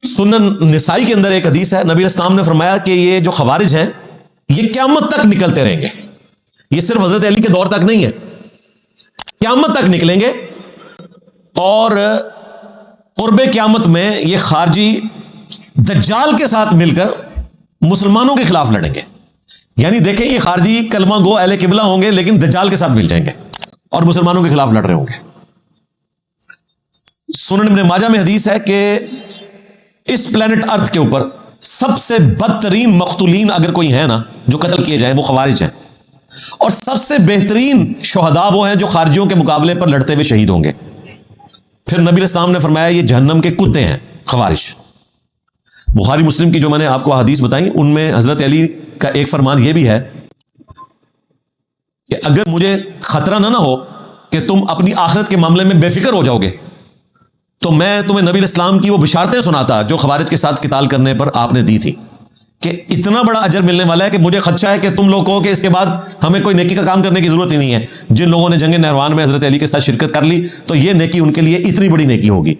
سنن نسائی کے اندر ایک حدیث ہے، نبی اسلام نے فرمایا کہ یہ جو خوارج ہیں یہ قیامت تک نکلتے رہیں گے. یہ صرف حضرت علی کے دور تک نہیں ہے، قیامت تک نکلیں گے. اور قرب قیامت میں یہ خارجی دجال کے ساتھ مل کر مسلمانوں کے خلاف لڑیں گے. یعنی دیکھیں یہ خارجی کلمہ گو اہل قبلہ ہوں گے لیکن دجال کے ساتھ مل جائیں گے اور مسلمانوں کے خلاف لڑ رہے ہوں گے. سنن ابن ماجہ میں حدیث ہے کہ اس پلانٹ ارتھ کے اوپر سب سے بدترین مقتولین اگر کوئی ہے نا جو قتل کیے جائیں وہ خوارج ہیں، اور سب سے بہترین شہداء وہ ہیں جو خارجیوں کے مقابلے پر لڑتے ہوئے شہید ہوں گے. پھر نبی علیہ السلام نے فرمایا یہ جہنم کے کتے ہیں خوارج. بخاری مسلم کی جو میں نے آپ کو حدیث بتائی ان میں حضرت علی کا ایک فرمان یہ بھی ہے کہ اگر مجھے خطرہ نہ ہو کہ تم اپنی آخرت کے معاملے میں بے فکر ہو جاؤ گے تو میں تمہیں نبی علیہ السلام کی وہ بشارتیں سناتا جو خوارج کے ساتھ قتال کرنے پر آپ نے دی تھی، کہ اتنا بڑا اجر ملنے والا ہے کہ مجھے خدشہ ہے کہ تم لوگ کہو کہ اس کے بعد ہمیں کوئی نیکی کا کام کرنے کی ضرورت ہی نہیں ہے. جن لوگوں نے جنگ نہروان میں حضرت علی کے ساتھ شرکت کر لی تو یہ نیکی ان کے لیے اتنی بڑی نیکی ہوگی.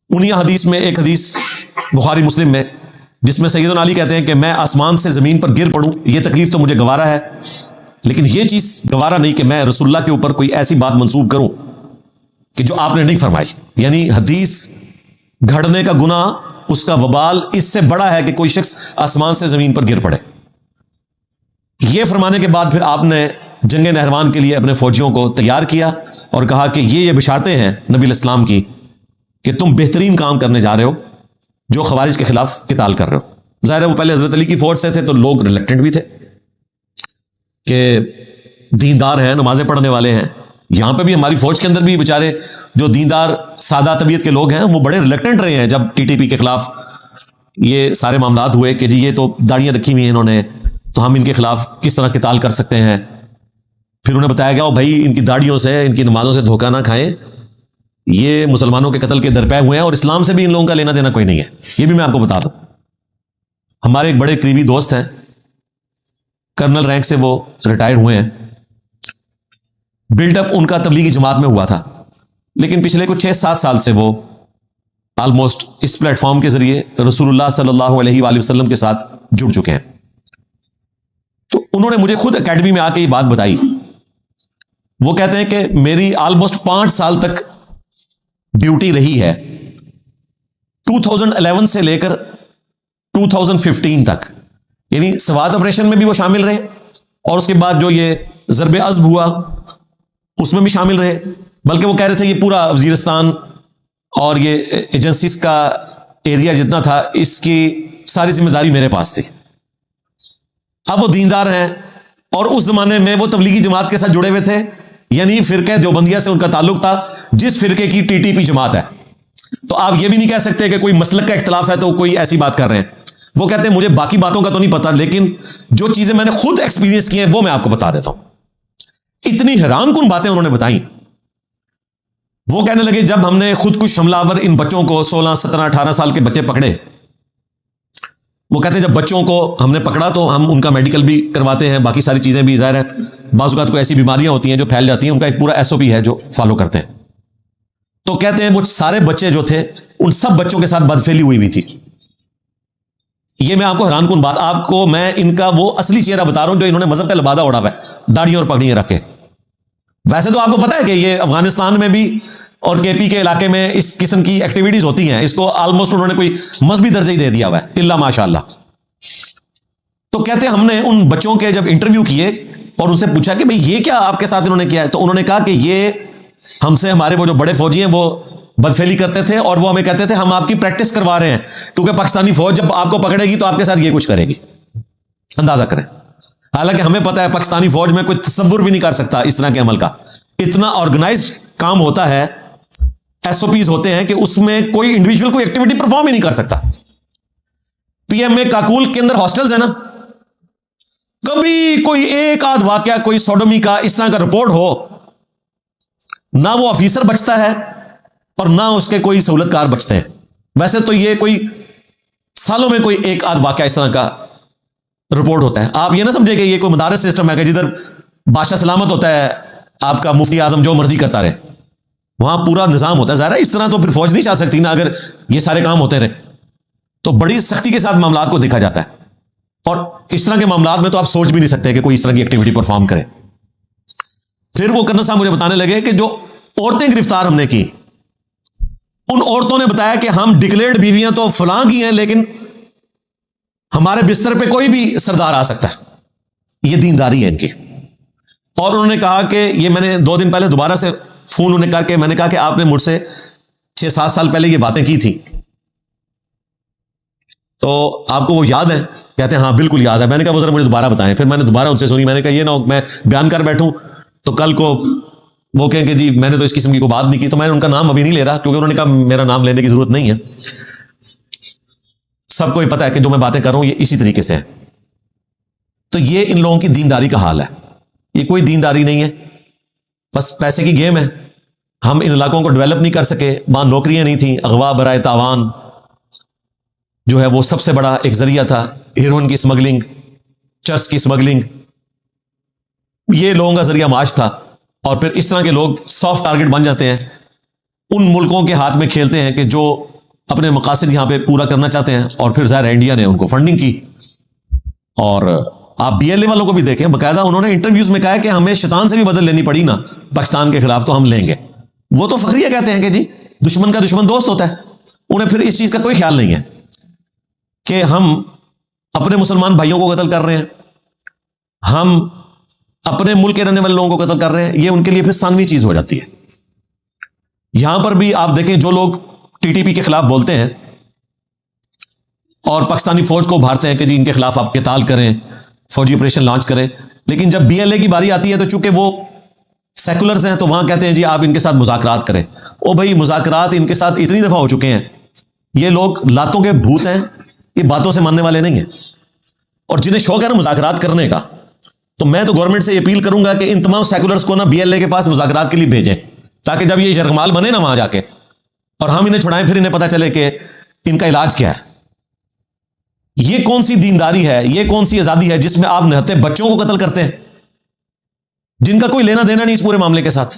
انہی حدیث میں ایک حدیث بخاری مسلم میں جس میں سیدنا علی کہتے ہیں کہ میں آسمان سے زمین پر گر پڑوں یہ تکلیف تو مجھے گوارا ہے، لیکن یہ چیز گوارا نہیں کہ میں رسول اللہ کے اوپر کوئی ایسی بات منسوب کروں کہ جو آپ نے نہیں فرمائی. یعنی حدیث گھڑنے کا گناہ اس کا وبال اس سے بڑا ہے کہ کوئی شخص آسمان سے زمین پر گر پڑے. یہ فرمانے کے بعد پھر آپ نے جنگ نہروان کے لیے اپنے فوجیوں کو تیار کیا اور کہا کہ یہ بشارتیں ہیں نبی علیہ السلام کی کہ تم بہترین کام کرنے جا رہے ہو جو خوارج کے خلاف قتال کر رہے ہو. ظاہر ہے وہ پہلے حضرت علی کی فوج سے تھے تو لوگ ریلیکٹنٹ بھی تھے کہ دیندار ہیں، نمازیں پڑھنے والے ہیں. یہاں پہ بھی ہماری فوج کے اندر بھی بیچارے جو دیندار سادہ طبیعت کے لوگ ہیں وہ بڑے ریلیکٹنٹ رہے ہیں جب ٹی ٹی پی کے خلاف یہ سارے معاملات ہوئے کہ جی یہ تو داڑیاں رکھی ہوئی ہیں انہوں نے تو ہم ان کے خلاف کس طرح قتال کر سکتے ہیں. پھر انہیں بتایا گیا بھائی ان کی داڑیوں سے ان کی نمازوں سے دھوکہ نہ کھائیں، یہ مسلمانوں کے قتل کے درپے ہوئے ہیں اور اسلام سے بھی ان لوگوں کا لینا دینا کوئی نہیں ہے. یہ بھی میں آپ کو بتا دوں، ہمارے ایک بڑے قریبی دوست ہیں، کرنل رینک سے وہ ریٹائر ہوئے ہیں. بلڈ اپ ان کا تبلیغی جماعت میں ہوا تھا، لیکن پچھلے کچھ 6-7 سال سے وہ آلموسٹ اس پلیٹ فارم کے ذریعے رسول اللہ صلی اللہ علیہ وآلہ وسلم کے ساتھ جڑ چکے ہیں. تو انہوں نے مجھے خود اکیڈمی میں آ کے یہ بات بتائی. وہ کہتے ہیں کہ میری آلموسٹ 5 سال تک ڈیوٹی رہی ہے 2011 سے لے کر 2015 تک، یعنی سوات آپریشن میں بھی وہ شامل رہے اور اس کے بعد جو یہ ضرب عصب ہوا اس میں بھی شامل رہے. بلکہ وہ کہہ رہے تھے یہ پورا وزیرستان اور یہ ایجنسیز کا ایریا جتنا تھا اس کی ساری ذمہ داری میرے پاس تھی. اب وہ دیندار ہیں اور اس زمانے میں وہ تبلیغی جماعت کے ساتھ جڑے ہوئے تھے، یعنی فرقہ دیوبندیہ سے ان کا تعلق تھا جس فرقے کی ٹی ٹی پی جماعت ہے. تو آپ یہ بھی نہیں کہہ سکتے کہ کوئی مسلک کا اختلاف ہے تو کوئی ایسی بات کر رہے ہیں. وہ کہتے ہیں مجھے باقی باتوں کا تو نہیں پتا لیکن جو چیزیں میں نے خود ایکسپیرینس کی ہیں وہ میں آپ کو بتا دیتا ہوں. اتنی حیران کن باتیں انہوں نے بتائیں. وہ کہنے لگے جب ہم نے خود کش حملہ آور ان بچوں کو 16 17 18 سال کے بچے پکڑے، وہ کہتے ہیں جب بچوں کو ہم نے پکڑا تو ہم ان کا میڈیکل بھی کرواتے ہیں، باقی ساری چیزیں بھی ظاہر ہے بعض اوقات کوئی ایسی بیماریاں ہوتی ہیں جو پھیل جاتی ہیں، ان کا ایک پورا ایس او پی ہے جو فالو کرتے ہیں. تو کہتے ہیں وہ سارے بچے جو تھے ان سب بچوں کے ساتھ بدفعلی ہوئی تھی. یہ میں آپ کو حیران کن بات، آپ کو میں ان کا وہ اصلی چہرہ بتا رہا ہوں جو انہوں نے مذہب کا لبادہ اوڑھا ہوا ہے، داڑیاں اور پگڑیاں رکھ کے. ویسے تو آپ کو پتا ہے کہ یہ افغانستان میں بھی اور کے پی کے علاقے میں اس قسم کی ایکٹیویٹیز ہوتی ہیں، اس کو آلموسٹ انہوں نے کوئی مذہبی درجہ ہی دے دیا ہوا ہے الا ماشاء اللہ. تو کہتے ہیں ہم نے ان بچوں کے جب انٹرویو کیے اور ان سے پوچھا کہ بھئی یہ کیا آپ کے ساتھ انہوں نے کیا ہے، تو انہوں نے کہا کہ یہ ہم سے ہمارے وہ جو بڑے فوجی ہیں وہ بدفعلی کرتے تھے اور وہ ہمیں کہتے تھے ہم آپ کی پریکٹس کروا رہے ہیں کیونکہ پاکستانی فوج جب آپ کو پکڑے گی تو آپ کے ساتھ یہ کچھ کرے گی. اندازہ کریں. حالانکہ ہمیں پتا ہے پاکستانی فوج میں کوئی تصور بھی نہیں کر سکتا اس طرح کے عمل کا. اتنا آرگنائزڈ کام ہوتا ہے، ایس او پیز ہوتے ہیں کہ اس میں کوئی انڈیویجول کوئی ایکٹیویٹی پرفارم ہی نہیں کر سکتا. پی ایم اے کاکول کے اندر ہاسٹلز ہیں نا، کبھی کوئی ایک آدھ واقعہ کوئی سوڈومی کا اس طرح کا رپورٹ ہو، نہ وہ آفیسر بچتا ہے اور نہ اس کے کوئی سہولت کار بچتے ہیں. ویسے تو یہ کوئی سالوں میں کوئی ایک آدھ واقعہ اس طرح کا رپورٹ ہوتا ہے. آپ یہ نہ سمجھے کہ یہ کوئی مدارس سسٹم ہے کہ جدھر بادشاہ سلامت ہوتا ہے آپ کا مفتی اعظم جو مرضی کرتا رہے. وہاں پورا نظام ہوتا ہے. ظاہر ہے اس طرح تو پھر فوج نہیں چاہ سکتی نا اگر یہ سارے کام ہوتے رہے. تو بڑی سختی کے ساتھ معاملات کو دیکھا جاتا ہے, اور اس طرح کے معاملات میں تو آپ سوچ بھی نہیں سکتے کہ کوئی اس طرح کی ایکٹیویٹی پرفارم کرے. پھر وہ کرنا صاحب مجھے بتانے لگے کہ جو عورتیں گرفتار ہم نے کی, ان عورتوں نے بتایا کہ ہم ڈکلیئرڈ بیویاں تو فلاں کی ہیں, لیکن ہمارے بستر پہ کوئی بھی سردار آ سکتا ہے. یہ دینداری ہے ان کی. اور انہوں نے کہا کہ یہ میں نے 2 دن پہلے دوبارہ سے فون انہیں کر کے میں نے کہا کہ آپ نے مجھ سے 6-7 سال پہلے یہ باتیں کی تھی, تو آپ کو وہ یاد ہے؟ کہتے ہیں ہاں بالکل یاد ہے. میں نے کہا وہ ذرا مجھے دوبارہ بتائیں. پھر میں نے دوبارہ ان سے سنی. میں نے کہا یہ نہ ہو میں بیان کر بیٹھوں تو کل کو وہ کہیں کہ جی میں نے تو اس قسم کی کوئی بات نہیں کی. تو میں نے ان کا نام ابھی نہیں لے رہا, کیونکہ انہوں نے کہا میرا نام لینے کی ضرورت نہیں ہے. سب کو یہ پتا ہے کہ جو میں باتیں کر رہا ہوں یہ اسی طریقے سے ہے. تو یہ ان لوگوں کی دینداری کا حال ہے. یہ کوئی دینداری نہیں ہے, بس پیسے کی گیم ہے. ہم ان علاقوں کو ڈیولپ نہیں کر سکے, وہاں نوکریاں نہیں تھیں, اغوا برائے تاوان جو ہے وہ سب سے بڑا ایک ذریعہ تھا. ہیروئن کی اسمگلنگ, چرس کی اسمگلنگ, یہ لوگوں کا ذریعہ معاش تھا. اور پھر اس طرح کے لوگ سافٹ ٹارگٹ بن جاتے ہیں, ان ملکوں کے ہاتھ میں کھیلتے ہیں کہ جو اپنے مقاصد یہاں پہ پورا کرنا چاہتے ہیں. اور پھر ظاہر انڈیا نے ان کو فنڈنگ کی. اور آپ بی ایل اے والوں کو بھی دیکھیں, باقاعدہ انہوں نے انٹرویوز میں کہا کہ ہمیں شیطان سے بھی بدل لینی پڑی نا پاکستان کے خلاف تو ہم لیں گے. وہ تو فخریہ کہتے ہیں کہ جی دشمن کا دشمن دوست ہوتا ہے. انہیں پھر اس چیز کا کوئی خیال نہیں ہے کہ ہم اپنے مسلمان بھائیوں کو قتل کر رہے ہیں, ہم اپنے ملک کے رہنے والے لوگوں کو قتل کر رہے ہیں. یہ ان کے لیے پھر ثانوی چیز ہو جاتی ہے. یہاں پر بھی آپ دیکھیں جو لوگ ٹی ٹی پی کے خلاف بولتے ہیں اور پاکستانی فوج کو ابھارتے ہیں کہ جی ان کے خلاف آپ قتال کریں, فوجی آپریشن لانچ کریں, لیکن جب بی ایل اے کی باری آتی ہے تو چونکہ وہ سیکولرز ہیں تو وہاں کہتے ہیں جی آپ ان کے ساتھ مذاکرات کریں. او بھائی مذاکرات ان کے ساتھ اتنی دفعہ ہو چکے ہیں. یہ لوگ لاتوں کے بھوت ہیں, یہ باتوں سے ماننے والے نہیں ہیں. اور جنہیں شوق ہے نا مذاکرات کرنے کا, تو میں تو گورنمنٹ سے اپیل کروں گا کہ ان تمام سیکولرز کو نا بی ایل اے کے پاس مذاکرات کے لیے بھیجیں, تاکہ جب یہ یرغمال بنے نا وہاں جا کے اور ہم انہیں چھڑائیں, پھر انہیں پتہ چلے کہ ان کا علاج کیا ہے. یہ کون سی دینداری ہے, یہ کون سی آزادی ہے جس میں آپ نہتے بچوں کو قتل کرتے ہیں جن کا کوئی لینا دینا نہیں اس پورے معاملے کے ساتھ.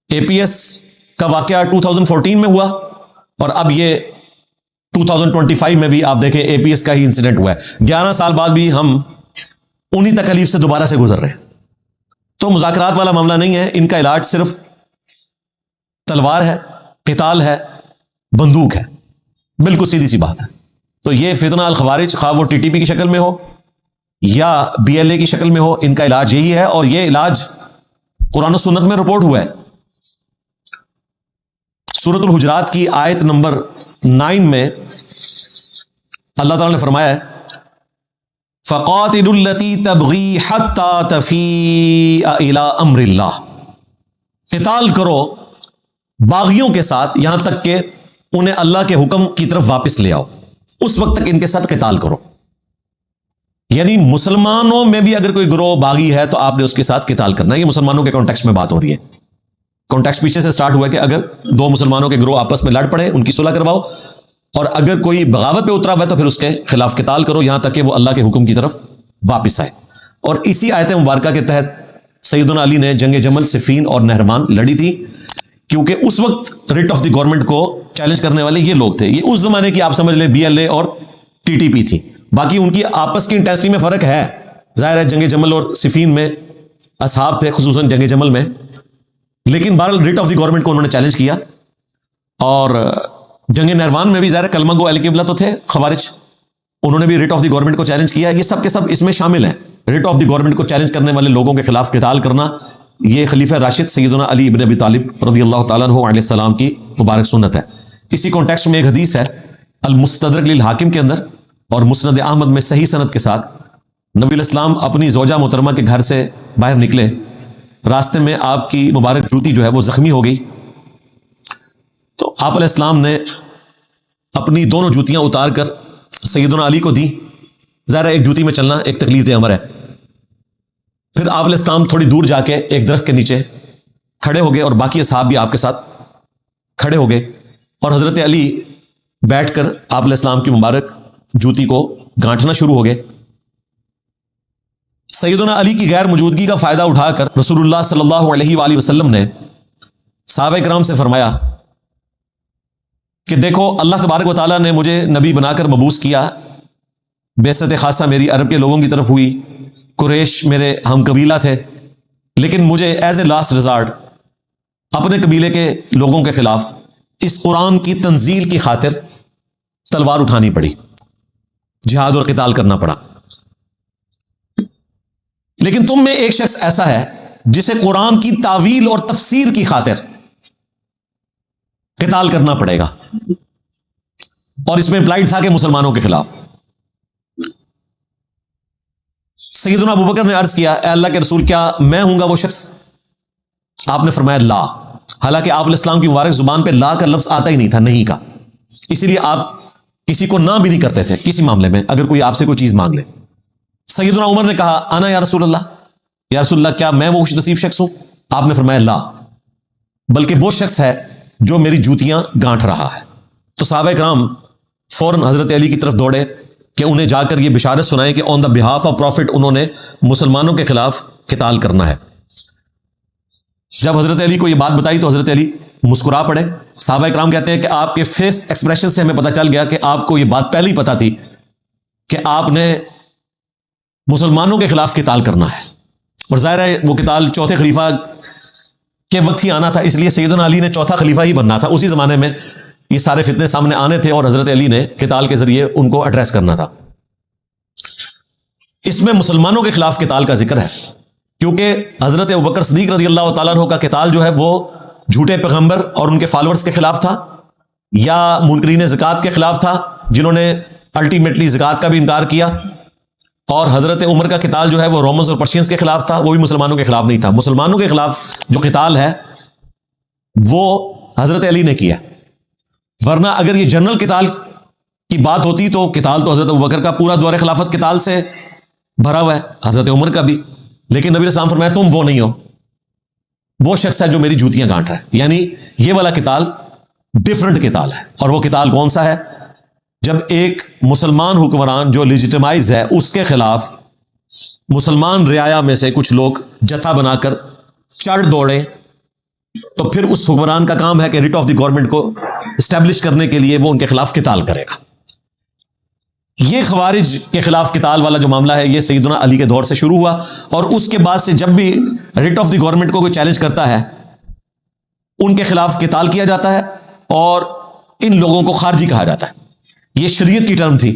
اے پی ایس کا واقعہ 2014 میں ہوا, اور اب یہ 2025 میں بھی آپ دیکھیں اے پی ایس کا ہی انسیڈنٹ ہوا ہے. 11 سال بعد بھی ہم انہی تکلیف سے دوبارہ سے گزر رہے ہیں. تو مذاکرات والا معاملہ نہیں ہے. ان کا علاج صرف تلوار ہے, قتال ہے, بندوق ہے. بالکل سیدھی سی بات ہے. تو یہ فتنہ الخوارج خواہ وہ ٹی ٹی پی کی شکل میں ہو یا بی ایل اے کی شکل میں ہو, ان کا علاج یہی ہے. اور یہ علاج قرآن و سنت میں رپورٹ ہوا ہے. سورۃ الحجرات کی آیت نمبر 9 میں اللہ تعالیٰ نے فرمایا ہے فَقَاتِلُوا الَّتِي تَبْغِي حَتَّى تَفِيءَ إِلَىٰ أَمْرِ اللَّهِ, قتال کرو باغیوں کے ساتھ یہاں تک کہ انہیں اللہ کے حکم کی طرف واپس لے آؤ. اس وقت تک ان کے ساتھ قتال کرو. یعنی مسلمانوں میں بھی اگر کوئی گروہ باغی ہے تو آپ نے اس کے ساتھ قتال کرنا ہے. یہ مسلمانوں کے کانٹیکسٹ میں بات ہو رہی ہے. کانٹیکسٹ پیچھے سے سٹارٹ ہوا ہے کہ اگر 2 مسلمانوں کے گروہ آپس میں لڑ پڑے ان کی صلح کرواؤ, اور اگر کوئی بغاوت پہ اترا ہوا ہے تو پھر اس کے خلاف قتال کرو یہاں تک کہ وہ اللہ کے حکم کی طرف واپس آئے. اور اسی آیت مبارکہ کے تحت سیدنا علی نے جنگ جمل, صفین اور نہروان لڑی تھی, کیونکہ اس وقت ریٹ آف دی گورنمنٹ کو چیلنج کرنے والے یہ لوگ تھے. یہ اس زمانے کی آپ سمجھ لیں بی ایل اے اور ٹی ٹی پی تھی. باقی ان کی آپس کی انٹینسٹی میں فرق ہے, ظاہر ہے جنگ جمل اور صفین میں اصحاب تھے, خصوصاً جنگ جمل میں, لیکن بہرحال ریٹ آف دی گورنمنٹ کو انہوں نے چیلنج کیا. اور جنگ نہروان میں بھی ظاہر کلمہ گو اہل قبلہ تو تھے خوارج, انہوں نے بھی ریٹ آف دی گورنمنٹ کو چیلنج کیا. یہ سب کے سب اس میں شامل ہیں. ریٹ آف دی گورنمنٹ کو چیلنج کرنے والے لوگوں کے خلاف قتال کرنا یہ خلیفہ راشد سیدنا علی ابن ابی طالب رضی اللہ تعالیٰ عنہ علیہ السلام کی مبارک سنت ہے. اسی کانٹیکسٹ میں ایک حدیث ہے المستدرک للحاکم کے اندر اور مسند احمد میں صحیح سند کے ساتھ, نبی علیہ السلام اپنی زوجہ محترمہ کے گھر سے باہر نکلے, راستے میں آپ کی مبارک جوتی جو ہے وہ زخمی ہو گئی, تو آپ علیہ السلام نے اپنی دونوں جوتیاں اتار کر سیدنا علی کو دی. ظاہر ایک جوتی میں چلنا ایک تکلیف امر ہے. پھر آپ علیہ السلام تھوڑی دور جا کے ایک درخت کے نیچے کھڑے ہو گئے, اور باقی اصحاب بھی آپ کے ساتھ کھڑے ہو گئے, اور حضرت علی بیٹھ کر آپ علیہ السلام کی مبارک جوتی کو گانٹھنا شروع ہو گئے. سیدنا علی کی غیر موجودگی کا فائدہ اٹھا کر رسول اللہ صلی اللہ علیہ وآلہ وسلم نے صحابہ کرام سے فرمایا کہ دیکھو اللہ تبارک و تعالیٰ نے مجھے نبی بنا کر مبعوث کیا، بعثت خاصہ میری عرب کے لوگوں کی طرف ہوئی، قریش میرے ہم قبیلہ تھے، لیکن مجھے ایز اے لاسٹ ریزارٹ اپنے قبیلے کے لوگوں کے خلاف اس قرآن کی تنزیل کی خاطر تلوار اٹھانی پڑی، جہاد اور قتال کرنا پڑا۔ لیکن تم میں ایک شخص ایسا ہے جسے قرآن کی تعویل اور تفسیر کی خاطر قتال کرنا پڑے گا، اور اس میں امپلائڈ تھا کہ مسلمانوں کے خلاف۔ سیدنا ابوبکر نے عرض کیا اے اللہ کے رسول کیا میں ہوں گا وہ شخص؟ آپ نے فرمایا لا، حالانکہ آپ علیہ السلام کی مبارک زبان پہ لا کا لفظ آتا ہی نہیں تھا، نہیں کا، اسی لیے آپ کسی کو نہ بھی نہیں کرتے تھے کسی معاملے میں اگر کوئی آپ سے کوئی چیز مانگ لے۔ سیدنا عمر نے کہا انا یا رسول اللہ، یا رسول اللہ کیا میں وہ خوش نصیب شخص ہوں؟ آپ نے فرمایا لا، بلکہ وہ شخص ہے جو میری جوتیاں گانٹھ رہا ہے۔ تو صحابہ کرام فوراً حضرت علی کی طرف دوڑے کہ انہیں جا کر یہ بشارت سنائیں کہ آن دا بہاف آف پروفٹ انہوں نے مسلمانوں کے خلاف قتال کرنا ہے۔ جب حضرت علی کو یہ بات بتائی تو حضرت علی مسکرا پڑے۔ صحابہ کرام کہتے ہیں کہ آپ کے فیس ایکسپریشن سے ہمیں پتہ چل گیا کہ آپ کو یہ بات پہلے ہی پتہ تھی کہ آپ نے مسلمانوں کے خلاف قتال کرنا ہے، اور ظاہر ہے وہ قتال چوتھے خلیفہ کے وقت ہی آنا تھا، اس لیے سیدنا علی نے چوتھا خلیفہ ہی بننا تھا، اسی زمانے میں یہ سارے فتنے سامنے آنے تھے اور حضرت علی نے قتال کے ذریعے ان کو ایڈریس کرنا تھا۔ اس میں مسلمانوں کے خلاف قتال کا ذکر ہے کیونکہ حضرت ابوبکر صدیق رضی اللہ تعالیٰ عنہ کا قتال جو ہے وہ جھوٹے پیغمبر اور ان کے فالورز کے خلاف تھا، یا منکرین زکوٰۃ کے خلاف تھا جنہوں نے الٹیمیٹلی زکوٰۃ کا بھی انکار کیا، اور حضرت عمر کا قتال جو ہے وہ رومنز اور پرشینز کے خلاف تھا، وہ بھی مسلمانوں کے خلاف نہیں تھا۔ مسلمانوں کے خلاف جو قتال ہے وہ حضرت علی نے کیا، ورنہ اگر یہ جنرل قتال کی بات ہوتی تو قتال تو حضرت ابوبکر کا پورا دور خلافت قتال سے بھرا ہوا ہے، حضرت عمر کا بھی، لیکن نبی علیہ السلام فرمایا تم وہ نہیں ہو، وہ شخص ہے جو میری جوتیاں گانٹ رہا ہے۔ یعنی یہ والا قتال ڈفرنٹ قتال ہے، اور وہ قتال کون سا ہے؟ جب ایک مسلمان حکمران جو لیجیٹمائز ہے اس کے خلاف مسلمان رعایا میں سے کچھ لوگ جتھا بنا کر چڑھ دوڑے، تو پھر اس حکمران کا کام ہے کہ ریٹ آف دی گورنمنٹ کو اسٹیبلش کرنے کے لیے وہ ان کے خلاف قتال کرے گا۔ یہ خوارج کے خلاف قتال والا جو معاملہ ہے یہ سیدنا علی کے دور سے شروع ہوا، اور اس کے بعد سے جب بھی ریٹ آف دی گورنمنٹ کو کوئی چیلنج کرتا ہے ان کے خلاف قتال کیا جاتا ہے، اور ان لوگوں کو خارجی کہا جاتا ہے۔ یہ شریعت کی ٹرم تھی،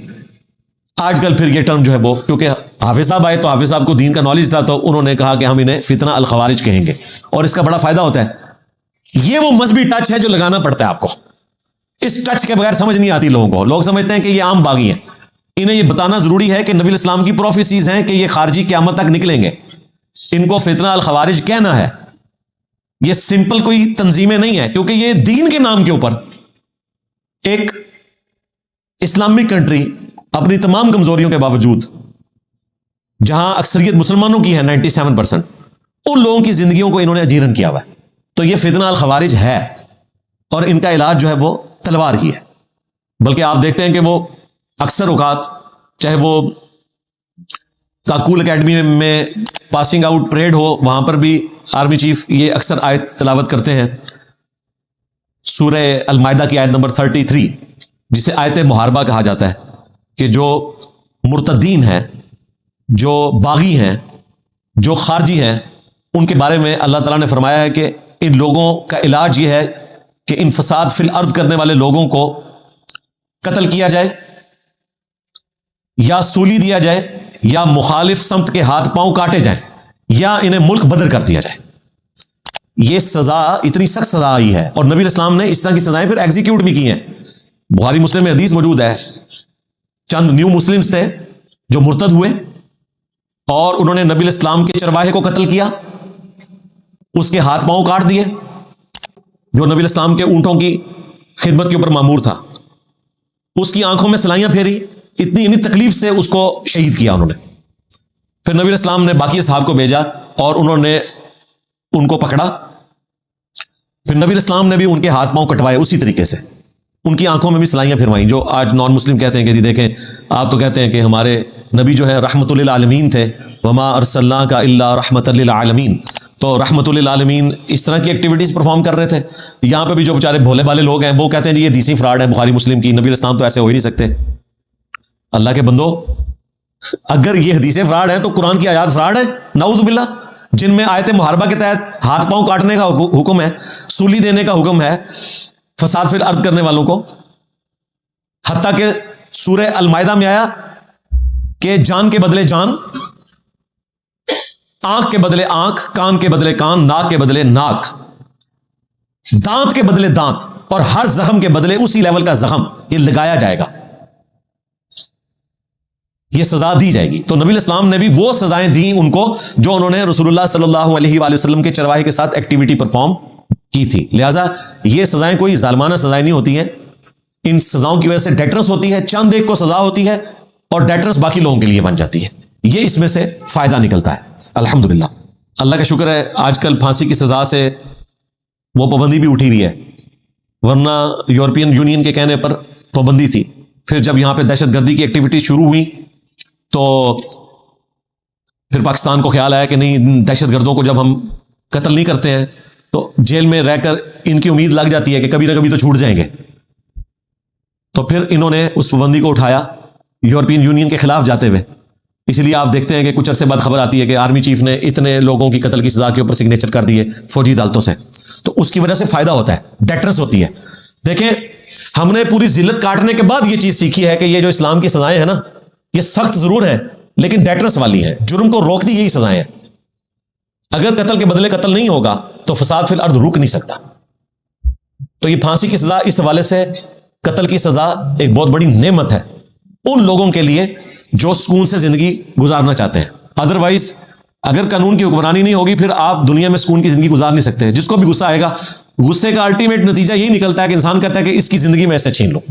آج کل پھر یہ ٹرم جو ہے وہ کیونکہ حافظ صاحب آئے تو حافظ صاحب کو دین کا نالج تھا تو انہوں نے کہا کہ ہم انہیں فتنہ الخوارج کہیں گے، اور اس کا بڑا فائدہ ہوتا ہے۔ یہ وہ مذہبی ٹچ ہے جو لگانا پڑتا ہے آپ کو، اس ٹچ کے بغیر سمجھ نہیں آتی لوگوں کو۔ لوگ سمجھتے ہیں کہ یہ عام باغی ہیں، انہیں یہ بتانا ضروری ہے کہ نبی الاسلام کی پروفیسیز ہیں کہ یہ خارجی قیامت تک نکلیں گے، ان کو فتنہ الخوارج کہنا ہے۔ یہ سمپل کوئی تنظیمیں نہیں ہے، کیونکہ یہ دین کے نام کے اوپر ایک اسلامک کنٹری اپنی تمام کمزوریوں کے باوجود، جہاں اکثریت مسلمانوں کی ہے 97%، ان لوگوں کی زندگیوں کو انہوں نے اجیرن کیا ہوا ہے۔ تو یہ فتنہ الخوارج ہے، اور ان کا علاج جو ہے وہ تلوار ہی ہے۔ بلکہ آپ دیکھتے ہیں کہ وہ اکثر اوقات چاہے وہ کاکول اکیڈمی میں پاسنگ آؤٹ پریڈ ہو، وہاں پر بھی آرمی چیف یہ اکثر آیت تلاوت کرتے ہیں، سورہ المائدہ کی آیت نمبر 33، جسے آیت محاربہ کہا جاتا ہے، کہ جو مرتدین ہیں، جو باغی ہیں، جو خارجی ہیں، ان کے بارے میں اللہ تعالیٰ نے فرمایا ہے کہ ان لوگوں کا علاج یہ ہے کہ ان فساد فی الارض کرنے والے لوگوں کو قتل کیا جائے، یا سولی دیا جائے، یا مخالف سمت کے ہاتھ پاؤں کاٹے جائیں، یا انہیں ملک بدر کر دیا جائے۔ یہ سزا اتنی سخت سزا آئی ہے، اور نبی الاسلام نے اس طرح کی سزائیں پھر ایگزیکیوٹ بھی کی ہیں۔ بخاری مسلم میں حدیث موجود ہے، چند نیو مسلمز تھے جو مرتد ہوئے، اور انہوں نے نبی الاسلام کے چرواہے کو قتل کیا، اس کے ہاتھ پاؤں کاٹ دیے، جو نبی الاسلام کے اونٹوں کی خدمت کے اوپر مامور تھا، اس کی آنکھوں میں سلائیاں پھیری، اتنی تکلیف سے اس کو شہید کیا انہوں نے۔ پھر نبی الاسلام نے باقی اصحاب کو بھیجا اور انہوں نے ان کو پکڑا، پھر نبی الاسلام نے بھی ان کے ہاتھ پاؤں کٹوائے اسی طریقے سے، ان کی آنکھوں میں بھی سلائیاں پھروائیں۔ جو آج نان مسلم کہتے ہیں کہ جی دیکھیں آپ تو کہتے ہیں کہ ہمارے نبی جو ہے رحمت للعالمین تھے، وما ارسلناک الا رحمت للعالمین، تو رحمت للعالمین اس طرح کی ایکٹیویٹیز پرفارم کر رہے تھے. یہاں پہ بھی جو بیچارے بھولے بھالے لوگ ہیں وہ کہتے ہیں یہ حدیثیں فراڈ ہے بخاری مسلم کی, نبی اسلام تو ایسے ہو ہی نہیں سکتے. اللہ کے بندو, اگر یہ حدیثیں فراڈ ہیں تو قرآن کی آیات فراڈ ہیں نعوذ باللہ, جن میں آیت محاربہ کے تحت ہاتھ پاؤں کاٹنے کا حکم ہے, سولی دینے کا حکم ہے, فساد فی الارض کرنے والوں کو. حتیٰ کہ سورہ المائدہ میں آیا کہ جان کے بدلے جان, آنکھ کے بدلے آنکھ, کان کے بدلے کان, ناک کے بدلے ناک, دانت کے بدلے دانت, اور ہر زخم کے بدلے اسی لیول کا زخم یہ لگایا جائے گا, یہ سزا دی جائے گی. تو نبی الاسلام نے بھی وہ سزائیں دیں ان کو جو انہوں نے رسول اللہ صلی اللہ علیہ وآلہ وسلم کے چرواہے کے ساتھ ایکٹیویٹی پرفارم کی تھی. لہٰذا یہ سزائیں کوئی ظالمانہ سزائیں نہیں ہوتی ہیں, ان سزاؤں کی وجہ سے ڈیٹرنس ہوتی ہے, چند ایک کو سزا ہوتی ہے اور ڈیٹرنس باقی لوگوں کے لیے بن جاتی ہے. یہ اس میں سے فائدہ نکلتا ہے. الحمدللہ اللہ کا شکر ہے آج کل پھانسی کی سزا سے وہ پابندی بھی اٹھی ہوئی ہے, ورنہ یورپین یونین کے کہنے پر پابندی تھی. پھر جب یہاں پہ دہشت گردی کی ایکٹیویٹی شروع ہوئی تو پھر پاکستان کو خیال آیا کہ نہیں, دہشت گردوں کو جب ہم قتل نہیں کرتے ہیں تو جیل میں رہ کر ان کی امید لگ جاتی ہے کہ کبھی نہ کبھی تو چھوٹ جائیں گے. تو پھر انہوں نے اس پابندی کو اٹھایا یورپین یونین کے خلاف جاتے ہوئے. اس لیے آپ دیکھتے ہیں کہ کچھ عرصے بعد خبر آتی ہے کہ آرمی چیف نے اتنے لوگوں کی قتل کی سزا کے اوپر سگنیچر کر دیے فوجی عدالتوں سے. تو اس کی وجہ سے فائدہ ہوتا ہے, ڈیٹرنس ہوتی ہے. دیکھیں ہم نے پوری ذلت کاٹنے کے بعد یہ چیز سیکھی ہے کہ یہ جو اسلام کی سزائیں ہیں نا, یہ سخت ضرور ہیں لیکن ڈیٹرنس والی ہیں. جرم کو روکتی یہی سزائیں ہیں. اگر قتل کے بدلے قتل نہیں ہوگا تو فساد فی الارض رک نہیں سکتا. تو یہ پھانسی کی سزا اس حوالے سے, قتل کی سزا ایک بہت بڑی نعمت ہے ان لوگوں کے لیے جو سکون سے زندگی گزارنا چاہتے ہیں. ادروائز اگر قانون کی حکمرانی نہیں ہوگی پھر آپ دنیا میں سکون کی زندگی گزار نہیں سکتے. جس کو بھی غصہ آئے گا, غصے کا الٹیمیٹ نتیجہ یہی نکلتا ہے کہ انسان کہتا ہے کہ اس کی زندگی میں ایسے چھین لوں.